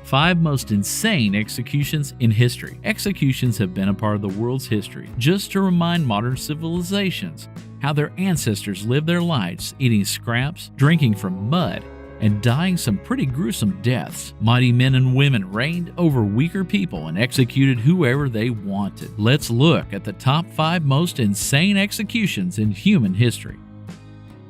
5 most insane executions in history. Executions have been a part of the world's history, just to remind modern civilizations how their ancestors lived their lives eating scraps, drinking from mud, and dying some pretty gruesome deaths. Mighty men and women reigned over weaker people and executed whoever they wanted. Let's look at the top 5 most insane executions in human history.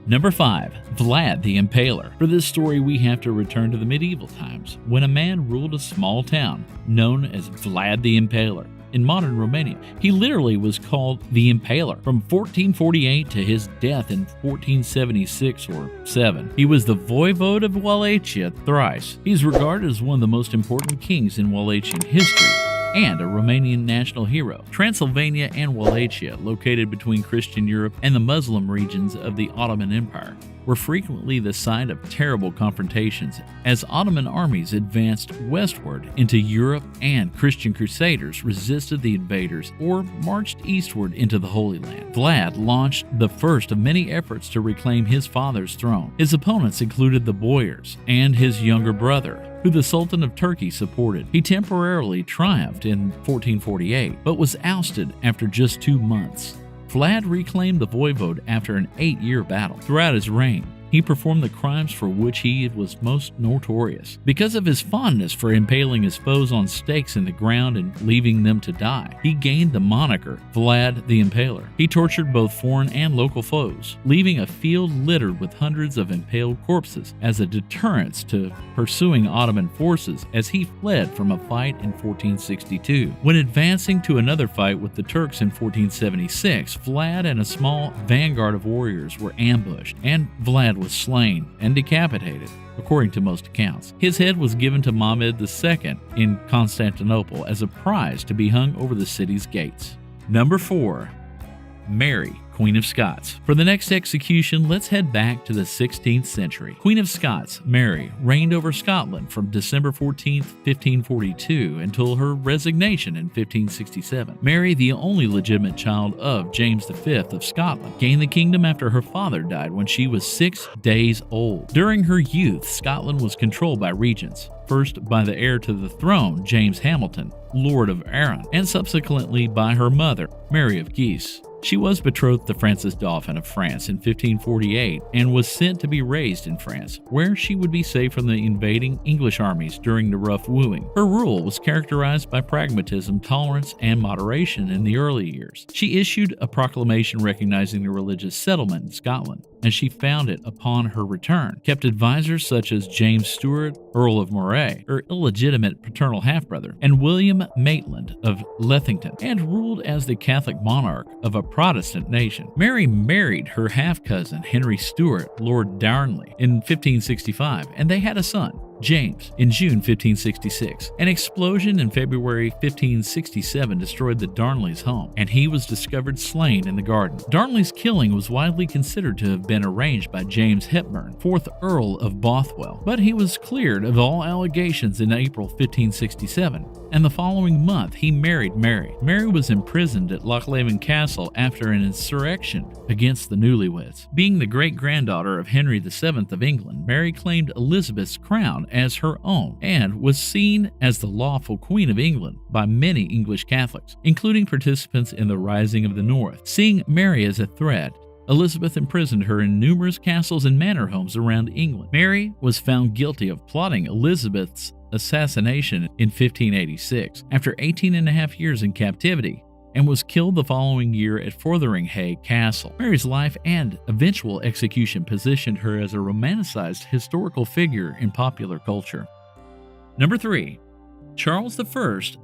Number 5. Vlad the Impaler. For this story, we have to return to the medieval times, when a man ruled a small town known as Vlad the Impaler. In modern Romania, he literally was called the Impaler from 1448 to his death in 1476 or 7. He was the voivode of Wallachia thrice. He's regarded as one of the most important kings in Wallachian history and a Romanian national hero. Transylvania and Wallachia, located between Christian Europe and the Muslim regions of the Ottoman Empire, were frequently the site of terrible confrontations as Ottoman armies advanced westward into Europe and Christian crusaders resisted the invaders or marched eastward into the Holy Land. Vlad launched the first of many efforts to reclaim his father's throne. His opponents included the Boyars and his younger brother, who the Sultan of Turkey supported. He temporarily triumphed in 1448, but was ousted after just 2 months. Vlad reclaimed the voivode after an 8-year battle. Throughout his reign, he performed the crimes for which he was most notorious. Because of his fondness for impaling his foes on stakes in the ground and leaving them to die, he gained the moniker Vlad the Impaler. He tortured both foreign and local foes, leaving a field littered with hundreds of impaled corpses as a deterrence to pursuing Ottoman forces as he fled from a fight in 1462. When advancing to another fight with the Turks in 1476, Vlad and a small vanguard of warriors were ambushed, and Vlad was slain and decapitated, according to most accounts. His head was given to Mehmed II in Constantinople as a prize to be hung over the city's gates. Number 4. Mary, Queen of Scots. For the next execution, let's head back to the 16th century. Queen of Scots, Mary, reigned over Scotland from December 14, 1542 until her resignation in 1567. Mary, the only legitimate child of James V of Scotland, gained the kingdom after her father died when she was 6 days old. During her youth, Scotland was controlled by regents, first by the heir to the throne, James Hamilton, Lord of Arran, and subsequently by her mother, Mary of Guise. She was betrothed to Francis Dauphin of France in 1548 and was sent to be raised in France, where she would be safe from the invading English armies during the rough wooing. Her rule was characterized by pragmatism, tolerance, and moderation in the early years. She issued a proclamation recognizing the religious settlement in Scotland, and she found it upon her return, kept advisors such as James Stuart, Earl of Moray, her illegitimate paternal half-brother, and William Maitland of Lethington, and ruled as the Catholic monarch of a Protestant nation. Mary married her half-cousin Henry Stuart, Lord Darnley, in 1565, and they had a son, James, in June 1566. An explosion in February 1567 destroyed the Darnley's home, and he was discovered slain in the garden. Darnley's killing was widely considered to have been arranged by James Hepburn, 4th Earl of Bothwell, but he was cleared of all allegations in April 1567, and the following month he married Mary. Mary was imprisoned at Lochleven Castle after an insurrection against the newlyweds. Being the great-granddaughter of Henry VII of England, Mary claimed Elizabeth's crown as her own and was seen as the lawful Queen of England by many English Catholics, including participants in the Rising of the North. Seeing Mary as a threat, Elizabeth imprisoned her in numerous castles and manor homes around England. Mary was found guilty of plotting Elizabeth's assassination in 1586 after 18 and a half years in captivity, and was killed the following year at Fotheringhay Castle. Mary's life and eventual execution positioned her as a romanticized historical figure in popular culture. Number 3. Charles I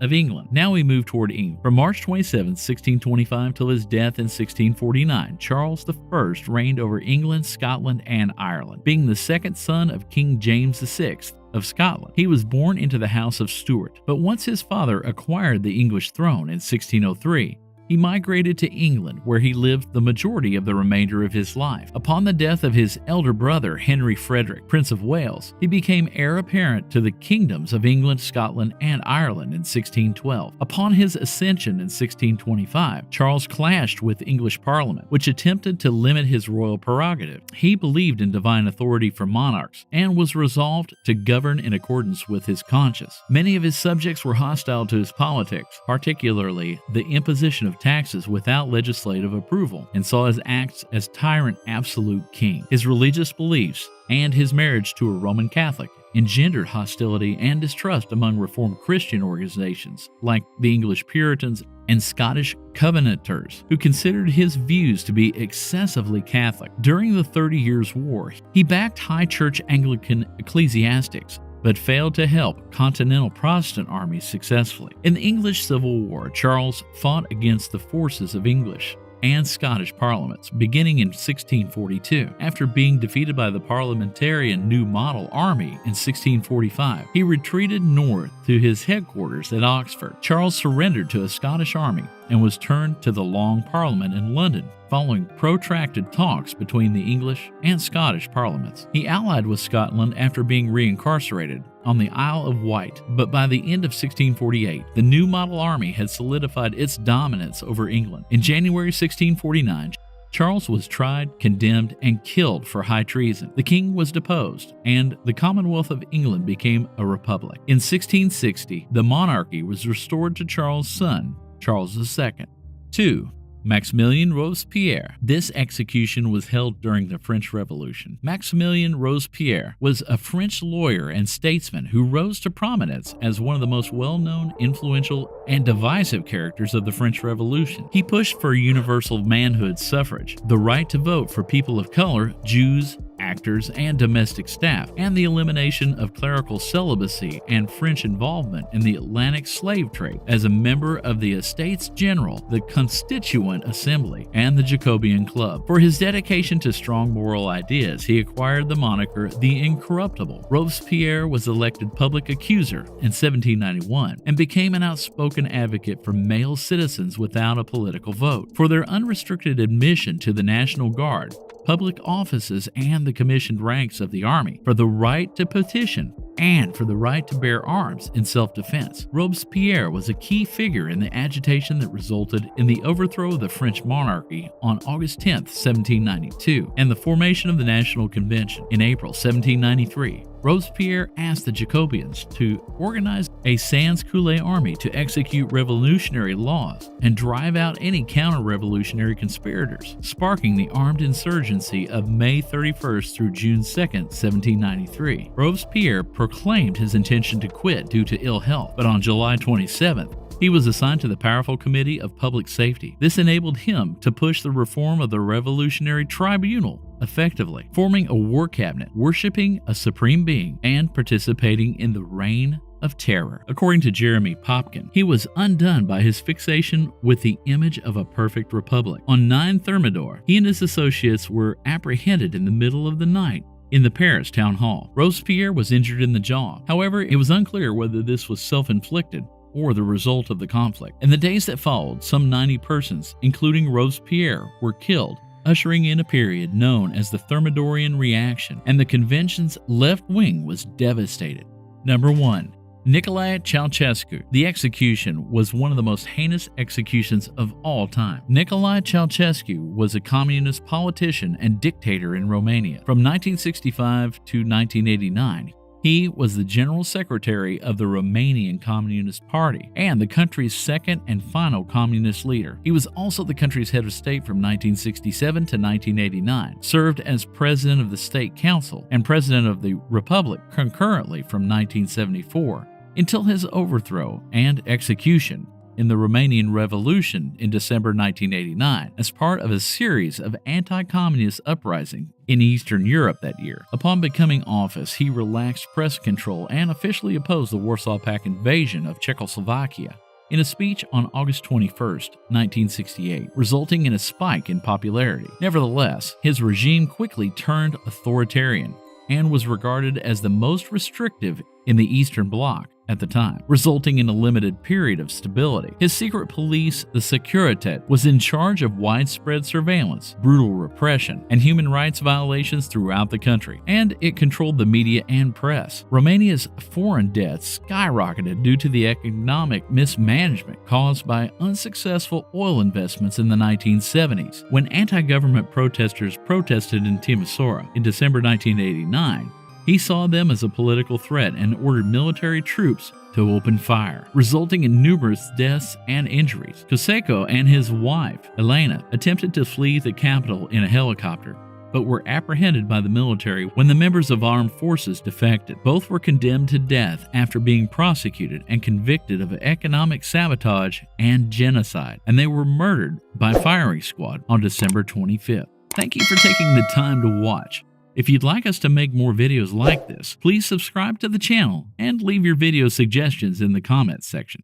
of England. Now we move toward England. From March 27, 1625 till his death in 1649, Charles I reigned over England, Scotland, and Ireland. Being the second son of King James VI of Scotland, he was born into the House of Stuart, but once his father acquired the English throne in 1603, he He migrated to England, where he lived the majority of the remainder of his life. Upon the death of his elder brother, Henry Frederick, Prince of Wales, he became heir apparent to the kingdoms of England, Scotland, and Ireland in 1612. Upon his ascension in 1625, Charles clashed with the English Parliament, which attempted to limit his royal prerogative. He believed in divine authority from monarchs and was resolved to govern in accordance with his conscience. Many of his subjects were hostile to his politics, particularly the imposition of taxes without legislative approval, and saw his acts as tyrant absolute king. His religious beliefs and his marriage to a Roman Catholic engendered hostility and distrust among Reformed Christian organizations like the English Puritans and Scottish Covenanters, who considered his views to be excessively Catholic. During the 30 Years' War, he backed high church Anglican ecclesiastics, but failed to help continental Protestant armies successfully. In the English Civil War, Charles fought against the forces of English and Scottish parliaments, beginning in 1642. After being defeated by the Parliamentarian New Model Army in 1645, he retreated north to his headquarters at Oxford. Charles surrendered to a Scottish army and was turned to the Long Parliament in London, following protracted talks between the English and Scottish parliaments. He allied with Scotland after being reincarcerated on the Isle of Wight, but by the end of 1648, the New Model Army had solidified its dominance over England. In January 1649, Charles was tried, condemned, and killed for high treason. The king was deposed, and the Commonwealth of England became a republic. In 1660, the monarchy was restored to Charles' son, Charles II. 2. Maximilien Robespierre. This execution was held during the French Revolution. Maximilien Robespierre was a French lawyer and statesman who rose to prominence as one of the most well-known, influential, and divisive characters of the French Revolution. He pushed for universal manhood suffrage, the right to vote for people of color, Jews, actors, and domestic staff, and the elimination of clerical celibacy and French involvement in the Atlantic slave trade. As a member of the Estates General, the Constituent Assembly, and the Jacobean Club. For his dedication to strong moral ideas, he acquired the moniker the Incorruptible. Robespierre was elected public accuser in 1791 and became an outspoken advocate for male citizens without a political vote, for their unrestricted admission to the National Guard, public offices, and the commissioned ranks of the army, for the right to petition, and for the right to bear arms in self-defense. Robespierre was a key figure in the agitation that resulted in the overthrow of the French monarchy on August 10, 1792, and the formation of the National Convention in April 1793. Robespierre asked the Jacobians to organize a sans-culotte army to execute revolutionary laws and drive out any counter-revolutionary conspirators, sparking the armed insurgency of May 31st through June 2nd, 1793. Robespierre proclaimed his intention to quit due to ill health, but on July 27th, he was assigned to the powerful Committee of Public Safety. This enabled him to push the reform of the Revolutionary Tribunal effectively, forming a war cabinet, worshiping a supreme being, and participating in the Reign of Terror. According to Jeremy Popkin, he was undone by his fixation with the image of a perfect republic. On 9 Thermidor, he and his associates were apprehended in the middle of the night in the Paris town hall. Robespierre was injured in the jaw. However, it was unclear whether this was self-inflicted or the result of the conflict. In the days that followed, some 90 persons, including Robespierre, were killed, ushering in a period known as the Thermidorian Reaction, and the convention's left wing was devastated. Number 1. Nicolae Ceaușescu. The execution was one of the most heinous executions of all time. Nicolae Ceaușescu was a communist politician and dictator in Romania. From 1965 to 1989, he was the General Secretary of the Romanian Communist Party and the country's second and final communist leader. He was also the country's head of state from 1967 to 1989, served as President of the State Council and President of the Republic concurrently from 1974 until his overthrow and execution in the Romanian Revolution in December 1989 as part of a series of anti-communist uprisings in Eastern Europe that year. Upon becoming office, he relaxed press control and officially opposed the Warsaw Pact invasion of Czechoslovakia in a speech on August 21, 1968, resulting in a spike in popularity. Nevertheless, his regime quickly turned authoritarian and was regarded as the most restrictive in the Eastern Bloc at the time, resulting in a limited period of stability. His secret police, the Securitate, was in charge of widespread surveillance, brutal repression, and human rights violations throughout the country, and it controlled the media and press. Romania's foreign debt skyrocketed due to the economic mismanagement caused by unsuccessful oil investments in the 1970s. When anti-government protesters protested in Timisoara in December 1989, he saw them as a political threat and ordered military troops to open fire, resulting in numerous deaths and injuries. Ceaușescu and his wife, Elena, attempted to flee the capital in a helicopter, but were apprehended by the military when the members of armed forces defected. Both were condemned to death after being prosecuted and convicted of economic sabotage and genocide, and they were murdered by a firing squad on December 25th. Thank you for taking the time to watch. If you'd like us to make more videos like this, please subscribe to the channel and leave your video suggestions in the comments section.